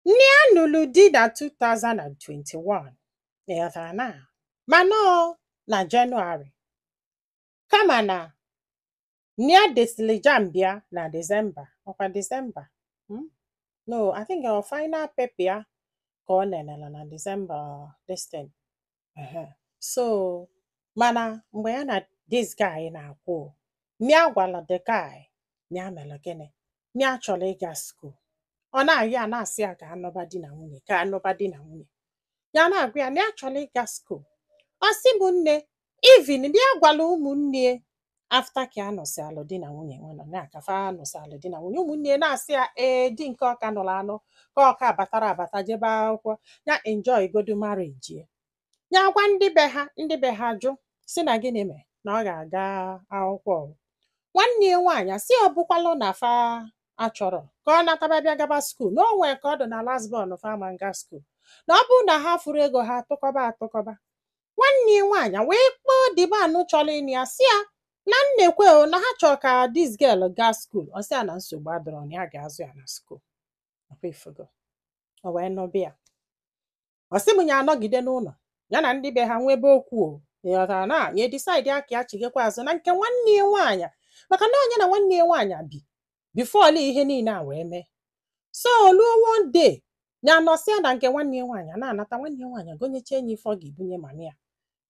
Nne anụlụ di na 2021 ịghọtara na mana na Jenụwarị kama na nne desili jam bịa na Disemba ọkwa Disemba no I think our final paper ya ka ọ nenela na Disemba this thing. So mana mgbe ya na this guy na-akwụ mia gwala the guy mia mere gịnị mia chọrọ ịga school ọ na-ayọ ya na-asị ya ka anọba di na nwunye ka anọba di na nwunye ya na-agwa ya na ya chọrọ ịga school ọ sị m nne even bịa gwala ụmụnne after ka anọsị alụ di na nwunye nọ na-akafa anọsị alụ di na nwunye ụmụnne na-asị ya di nke ọka nụrụ anụ ka ọka abatara abata jebe akwụkwọ ya enjoy godu marriage ya gwa ndị be ha jụ si na gịnị mere na ọ ga-aga akwụkwọ nwanne ya nwaanyị si ọ bụkwalụ na fa achọrọ ka ọ nataba bịa gaba skuul na o nwee ka ọ dị na last born famanga skuul na ọ bụrụ na ha furu ego ha atụkọba nwanne ya nwaanyị wee kpọọ dibanụ chọrọ ịnụ ya si ya na nnekwe na ha chọrọ ka this girl gaa skuul ọ sị ya na nsogbu adọrọ na ya ga-azụ ya na skuul o wee nọbịa ọ sị m ya anọgide n'ụlọ ya na ndị be ha nwebe okwu ịghọtara na ya decide aka ya chigekwa azụ na nke nwanne ya nwaanyị maka na onye na nwanne ya nwaanyị bi before ihe niile a wee mee so luo one day ya nọsịa na nke nwanne ya nwaanyị na-anata nwanne ya nwaanyị gonyecha enyi ife ọ ga-ebunye mami ya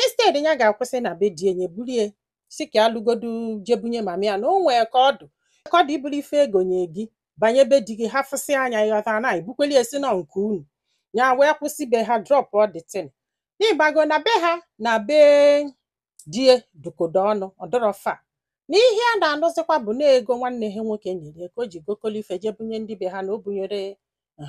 instead ya ga-akwụsị na be di enye bulie si ka alụgodu jebunye mami ya na o nwee ka ọ dị iburu ife egonye gị banye be di gị ha fụsị anya ịghọtara na ibukweli esi nọ nke unu ya wee kwụsị be ha drop all the thing n'ịgbago na be ha na be die dukodo ọnụ ọdọrọfa n'ihe a na-anụzikwa bụ na ego nwanne ha nwoke nyere ka o ji gokolo ife je bunye ndị be ha na o bunyere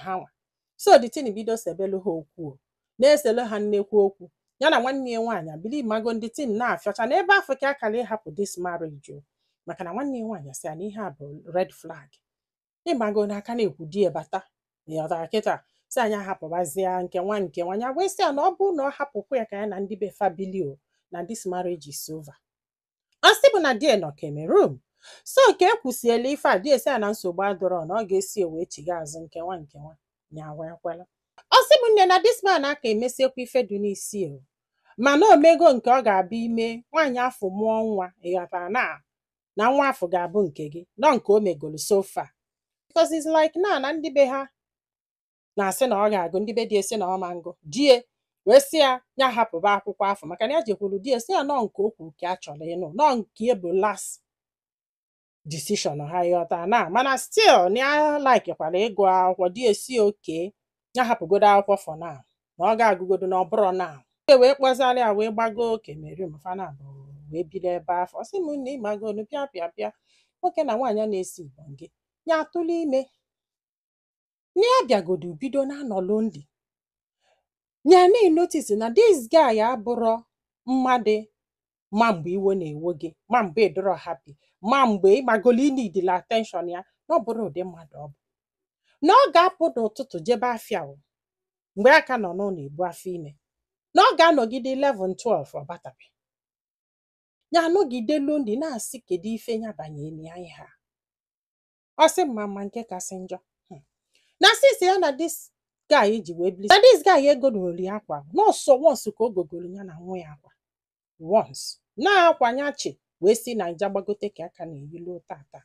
ha nwa so the thing bido sebelu ha okwu na-eselu ha nnekwu okwu ya na nwanne ya nwaanyị bili mago ndị tin na-afịọcha n'ebe afọ ka akara ịhapụ this marriage maka na nwanne ya nwaanyị sị ya na ihe a bụ red flag ịmago n'aka na-ekwu di bata ịghọtara kịta si anyị ahapụbazie nke nwanya wee sị ya na ọ bụrụ na ọ hapụkwa ya ka ya na ndị be fabilio na this marriage is over ọ sị bụ na die nọ Cameroon so ka ekwusiela ife a die si ya na nsogbu adọrọ na ọ ga-esi wee chiga azụ nke nwa ya wee kwela ọ sị bụ nne na this man aka emesiekwa ife dị n'isi mana omego nke ọ ga-abịa ime nwaanyị afọ mụọ nwa ịghọtara na nwa afọ ga-abụ nke gị nọ nke o megolu so far because it's like na ndị be ha na-asị na ọ ga-agụ ndị be die si na ọ ma ngụ die wee sị ya hapụba akwụkwọ afọ maka na ya jekwuru die si ya nọ nke okwu ka a chọrọ ịnụ nọ nke bụ last decision ha ịghọta na mana still na ya likekwara ịgụ akwụkwọ die si oke ya hapụgodo akwụkwọ for now na ọ ga-agụgodo na ọ bụrụ na wee kpọzara ya wee gbago Cameroon fana bụ wee bido ebe afọ ọ sị m nne ịmagonu pịa nwoke na nwaanyị na-esi Igbo gị ya atụla ime na ya bịagodo bido na-anọlụ ndị ya na-enotice na this guy abụrọ mmadụ ma mgbe iwe na-ewo gị ma mgbe ịdọrọ happy ma mgbe ịmagolu inidila attention ya na ọ bụrụ ụdị mmadụ ọ bụ na ọ ga-apụ n'ụtụtụ jebe afịa mgbe aka nọ n'ụlọ ebu afọ ime na ọ ga-anọgide 11-12 ọ batabe ya anọgide londi na-asị kedu ife ya banyere ya ihe a ọ sị mma nke kasị njọ na sisi ya na this guy ji wee bili na this guy egorori akwa n'ọsọ once ka o gogoro ya na nwa ya akwa once na-akwanyachi wee si na ija gbagote ka aka na-eyilu tata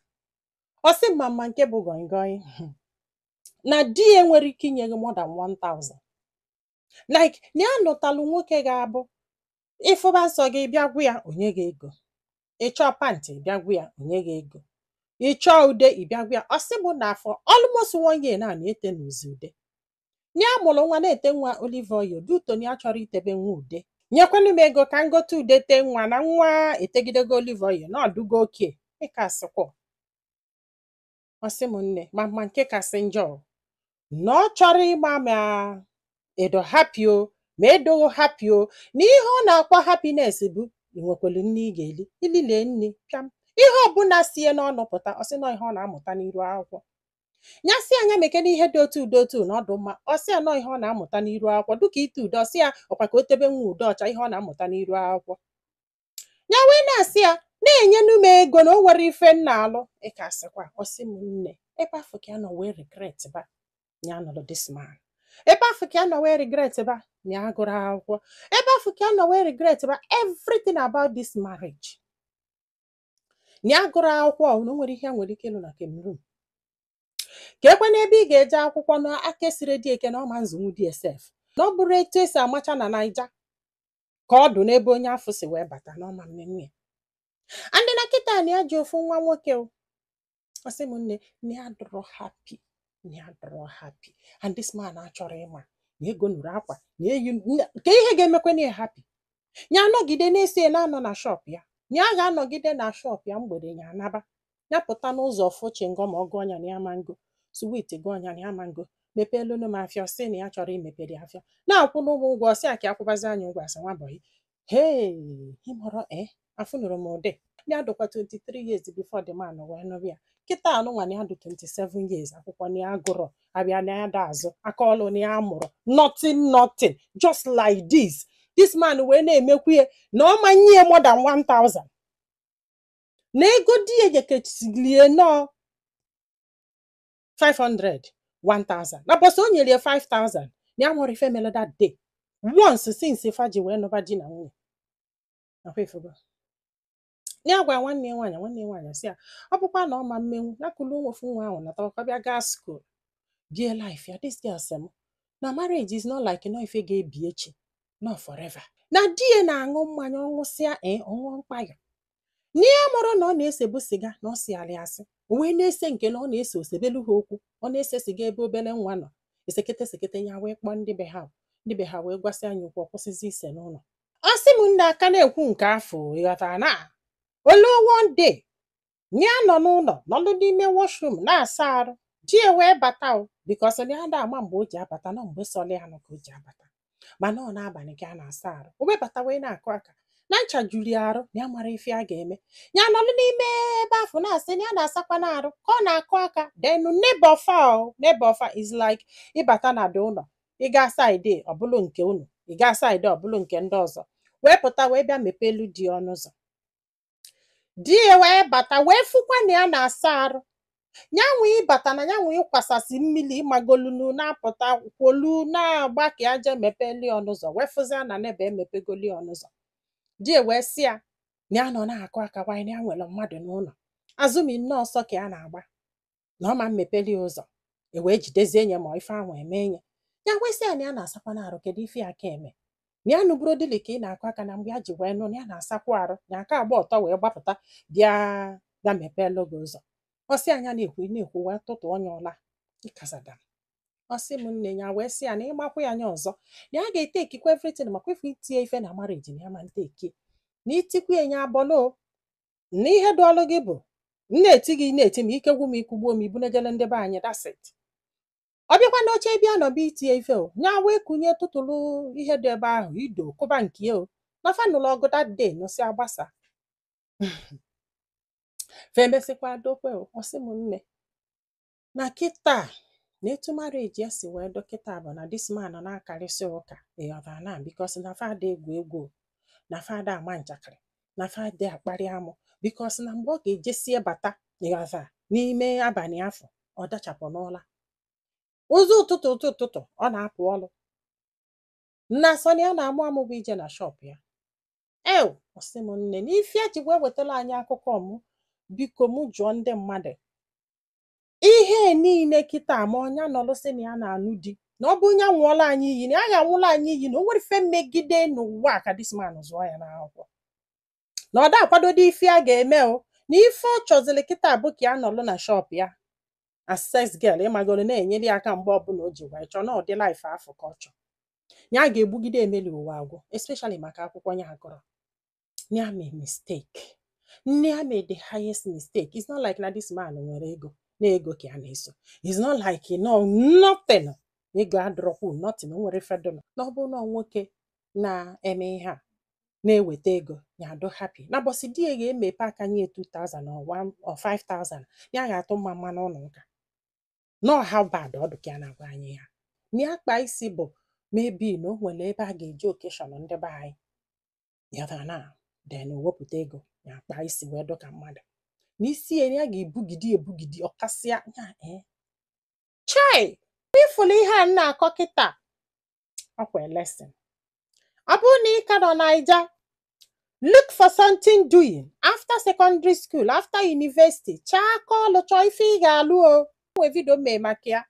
ọ sị mma nke bụ goingoi na di ya nwere ike inye gị more than 1000 like na ya nụtalụ nwoke ga-abụ ịfụba nsọ gị bịa gwu ya onye gị ego ịchọ pantị bịa gwu ya onye gị ego ịchọ ude ịbịa gwu ya ọ sị bụ na afọ almost 1 year na-ete n'ozi ude nye amụrụ nwa na-ete nwa olive oil dutoni ya chọrọ itebe nwa ude nyekwanụ m ego ka ngote ude tee nwa na nwa etegidego olive oil na ọdụgo oke ịkasịkwa ọ sị m nne ma nke kasị njọ na ọ chọrọ ịgba ma edo happy ma edoghị happy na ihe ọ na-akwa happiness bụ inwekwelu nne ị ga-eli ilile nne pịam ihe ọbụla sie n'ọnụ pụta ọ sị na ihe ọ na-amụta n'iru akwụkwọ ya sị anya mekena ihe dị otu na ọdụ mma ọ sị anọ ihe ọ na-amụta n'iru akwụkwọ dịka ite ude ọ sị ya ọkwa ka o tebe nwa ude ọcha ihe ọ na-amụta n'iru akwụkwọ ya wee na-asị ya na-enye m ego na o nwere ife nna alụ ịkasịkwa ọ sị m nne ebe afọ ka ya nọ wee regret ba ya nọrọ this man. Ebe afọ ka ya nọ wee regret ba na ya gụrụ akwụkwọ. Ebe afọ ka ya nọ wee regret ba everything about this marriage. Na ya gụrụ akwụkwọ na o nwere ihe a nwere ike ịlụ na Cameroon. Ka ekwe n'ebe ị ga-eje akwụkwọ na aka esiri dị eke na ọma nzunwu DSF. Na ọ bụrụ etu esi amacha na Naija ka ọ dụ n'ebe onye afọ si wee bata n'ọma mmemme ya. Andị na kịta na ya ji ofu nwa nwoke o. Ọ sị m nne na ya dụrọ happy. Na ya dụrọ happy. And this man achọrọ ịma na ego nụrụ akwa na eyi ka ihe ga-emekwe na happy. Ya anọgide na-esi na-anọ na shop ya. Ya ga-anọgide na shop ya mgbede ya anaba. Ya pụta n'ụzọ fụchi ngọm ọgụ ọnya na ya mango. Sweet gụ ọnya na ya mango. Mepelu m afịa sị na ya chọrọ imepere afịa. Na-akwụ n'ụgwọ ụgwọ sị a ka akwụbazi anyị ụgwọ asa nwa bọyị. Hey, ịmọrọ afụnụrụ m ụdị. Ya dụkwa 23 years before the man wee nọrọ ya. Kịta anụnwa na ya dụ 27 years akwụkwọ na ya gụrụ abịa na ya da azụ aka ọlụ na ya mụrụ nothing just like this. This man wee na-emekwu ya na ọ manye more than 1000. Na ego di ejeketilie nọ 500 1000. Na bọsọ o nyere 5000 na ya nwere ife mere that day. Once since Faji wee nọba di na nwunye. Nakwa ifugo. Ya gwa nwanne ya nwaanyị sị ya ọ bụkwa na ọ ma mmenwu ya kụlụ ofu nwa ahụ na tọkọ bịa gaa school. Bie life ya this girl sị m na marriage is not like no ife ga-ebi echi no forever. Na die na-aṅụ mmanya ọṅụsịa ọṅụọ mkpayọ. N'ihe mụrụ na ọ na-esebu siga na ọ si alịasị. O wee na-ese nke na ọ na-ese osebelu ha okwu. Ọ na-ese siga ebe obere nwa nọ. Esekete ya wee kpọọ ndị be ha. Ndị be ha wee gwasị anyị okwu kwụsịzi ise n'ụlọ. Ọ sị m nne aka na-ekwu nke afọ ịghọtara na olu one day ya nọ n'ụlọ nọlụ n'ime washroom na-asa arụ. Di wee bata o because na ya da ama mgbe o ji abata na mgbe sọlị ya nọ ka o ji abata. Mana ọ na-abalị ka a na-asa arụ. O wee bata wee na-akụ aka. Na ncha juru ya arụ na ya mara ife a ga-eme. Ya nọlụ n'ime ebe afọ na-asị na ya na-asakwa n'arụ ka ọ na-akụ aka. Then neighbor fa is like ịbata na dị ụlọ. Ị gaa side ọ bụlụ nke unu. Ị gaa side ọ bụlụ nke ndị ọzọ. Wee pụta wee bịa mepelu di ọnụ ụzọ. Di wee bata wee fụkwa na ya na-asa arụ. Nyanwụ ịbata na nyanwụ ịkwasasị mmiri ịmagolunu na-apụta kwolu na-agba ka ya je mepeli ọnụ ụzọ. Wee fụzia na nebe emepegoli ọnụ ụzọ. Die wee sị ya na ya nọ na-akụ aka wanyị na ya nwere mmadụ n'ụlọ. Azụmi nnọọ ọsọ ka ya na-agba na ọ ma mmepeli ụzọ. E wee jidezie nye ma ife ahụ eme nye. Ya wee sị ya na ya na-asakwa n'arụ kedu ife ya ka eme. Na ya nụbụrụ dịlị ka ị na-akụ aka na mgbe ya ji wee nụ na ya na-asakwa arụ na aka agba ọtọ wee gbapụta bịa mepelu gị ụzọ. Ọ sị anya na-ekwu wee tụtụ onye ọla ịkazada. Ọ sị m nne ya wee sị ya na ịmakwa ya anya ọzọ na ya ga-ete ekikwa everything makwa ife itinye ife na marriage na ya ma nte eke. Na itikwu enye abọlụ na ihe dị ọlụ gị bụ na-eti gị na-eti m ike gwu m ikugbuo m ibunejele ndị be anyị that's it. Ọ bịakwa n'oche bịa nọba itinye ife o nya wee kunye tụtụlụ ihe dị ebe ahụ ido kụba nke o na fanụlụ ọgụ that day nọsi agbasa. Femesịkwa dokwe o. Ọ sị m nne na kịta na etu marriage ya si wee dọkịta bụ na this man na-akarịsị ụka ịghọtara na because na fada egwu na fada ama njakịrị na fada akparị amụ because na mgbe ọ ga-ejesie bata ịghọtara n'ime abalị afọ ọ dachapụ n'ụla. Ụzọ ụtụtụ ọ na-apụ ọlụ. Nna Sonia na-amụ amụbụ ije na shop ya. Ọ sị m nne n'ife eji wee wetara anyị akụkọ m biko m jụọ ndị mmadụ ihe niile kịta ma ọnya nọlụsị na ya na-anụ di na ọ bụ nya nwụọla anyị iyi na ya ga-anwụla anyị iyi na o nwere ife mmegide n'ụwa ka this man zụọ ya n'akwụkwọ na ọ da akwadodo ife a ga-eme o na ife ọ chọziri kịta bụ ka ya nọlụ na shop ya as sex girl ịmagoro na-enyere ya aka mgbe ọbụla o ji wee chọọ na ụdị life afọ ka ọ chọọ ya ga-egbugide emeli ụwa agwụ especially maka akwụkwọ ya agụrụ. Ya made mistake. Nne made the highest mistake. It's not like na this man nwere ego na ego ka ya na-eso. It's not like nothing. Ego adọrọkwu nothing o nwere fedụlụ na ọ bụ na nwoke na-eme ihe a na-eweta ego ya do happy na bọsị di ya ga-emepe aka nye 2000 or 5000 ya ga-atụ mma n'ụlọ ụka. No how bad ọ dị ka ya na-agwa anyị ya. Na akpa isi bụ maybe na o nwere ebe a ga-eji occasion ndị be anyị. Ya na then wepụta ego ya akpa isi wee dọka mmadụ. N'isi ya ga-ebugidi ọkasịa ya chai ifụlụ ihe a na-akọ kịta ọkwa lesson. Ọ bụrụ na ị ka nọ Naija, look for something doing after secondary school, after university. Chaa aka ọlụ, chọọ ife ị ga-alụ o. Nwe video mee maka ya.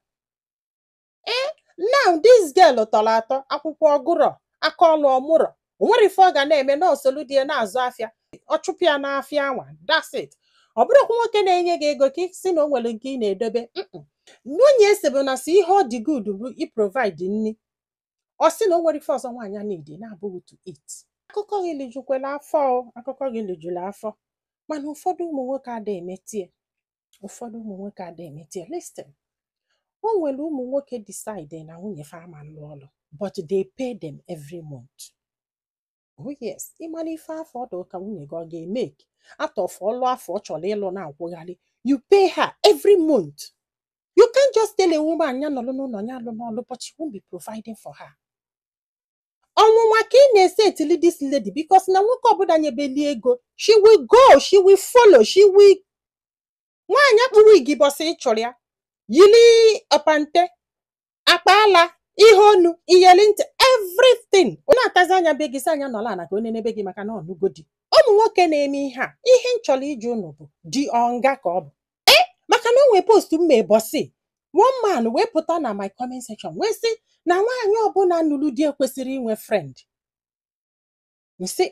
Now this girl tọrọ atọ, akwụkwọ ọgụrọ, aka ọlụ ọmụrọ. O nwere ife ọ ga na-eme n'osolu dị na-azụ afịa. Ọ chụpụ ya n'afịa anwa. That's it. Ọ bụrụkwa nwoke na-enye gị ego ka ị sị na o nwere nke ị na-edobe. Nwunye ese bụ na si ihe ọ dị good bụ i provide nni. Ọ sị na o nwere ife ọzọ nwaanyị na-ede na-abụghị to eat. Akụkọ gị lijukwala afọ o, akụkọ gị lijula afọ. Mana ụfọdụ ụmụ nwoke adịghị emetie. Ụfọdụ ụmụ nwoke adịghị emetie. Listen. O nwere ụmụ nwoke decide na nwunye fa ama lụọ ọlụ, but they pay them every month. Oh yes, ịmara ife afọ ọdụ ka nwunye gị ọ ga-emeke atọfụ ọlụ afọ ọ chọrọ ịlụ na-akwụgharị. You pay her every month. You can't just tell a woman ya nọlụ n'ụlọ ya alụ n'ọlụ, but you won't be providing for her. Ọnwụnwa ka ị na-ese etili this lady because na nwoke ọbụla nyebeli ego, she will go, she will follow, she will. Nwaanyị akpụ wigi bọsị ịchọrọ ya, yili ọpante, akpala, ihe onu, iyeli ntị, everything. Ọ na-atazi anya be gị sị anya nọla na ka onye n'ebe gị maka na ọnụgo di. Ụmụ nwoke na-eme ihe a, ihe nchọrọ iji unu bụ di ọnga ka ọ bụ. Maka na o nwee post m mee bọsị, one man wee pụta na my comment section wee sị na nwaanyị ọbụla nụrụ di ekwesịrị inwe friend. Nsị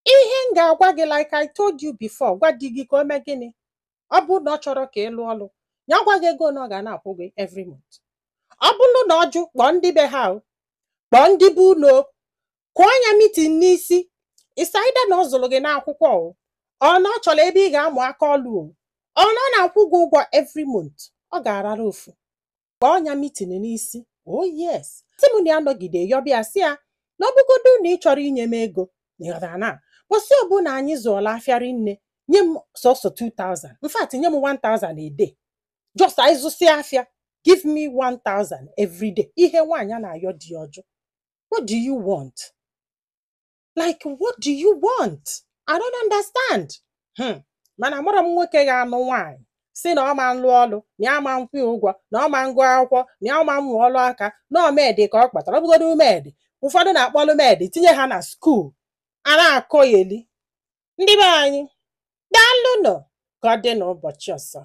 ihe m ga-agwa gị like I told you before, gwa di gị ka o mee gịnị? Ọ bụ na ọ chọrọ ka ị lụọ ọlụ, ya gwa gị ego na ọ ga na-akwụ gị every month. Ọ bụrụ na ọ jụ, kpọọ ndị be ha, kpọọ ndị bụ ụlọ, kụọ anya meeting n'isi. Ịsaida na ọ zụrụ gị n'akwụkwọ ọ na ọ chọrọ ebe ị ga-amụ aka ọlụ ọ na ọ na-akwụ gị ụgwọ every month. Ọ ga-arara ofu. Kpọọ anya meeting n'isi. Oh yes. Sị m na ya nọgide yọbịa sị ya na ọ bụgodu na ị chọrọ inye m ego na kwụsị ọbụna anyị zụọla afịarị nne, nye m sọsọ 2,000. In fact, nye m 1,000 a day. Just ịzụsị afịa, give me 1,000 every day. Ihe nwaanyị na-ayọ dị ọjọọ. What do you want? Like, what do you want? I don't understand. Mana amụrụ m nwoke ga-anụ nwaanyị si na ọ ma nlụ ọlụ, na ya ma nkwụ ụgwọ, na ọ ma ngụ akwụkwọ, na ya ma mmụ ọlụ aka, na omedi ka ọ kpatara. Ọ bụgodo umedi, ụfọdụ na-akpọlụ medi tinye ha na skuul. A na-akọ ya eli. Ndị be anyị, daalụ nọ ka ọ dị n'ụbọchị ọzọ.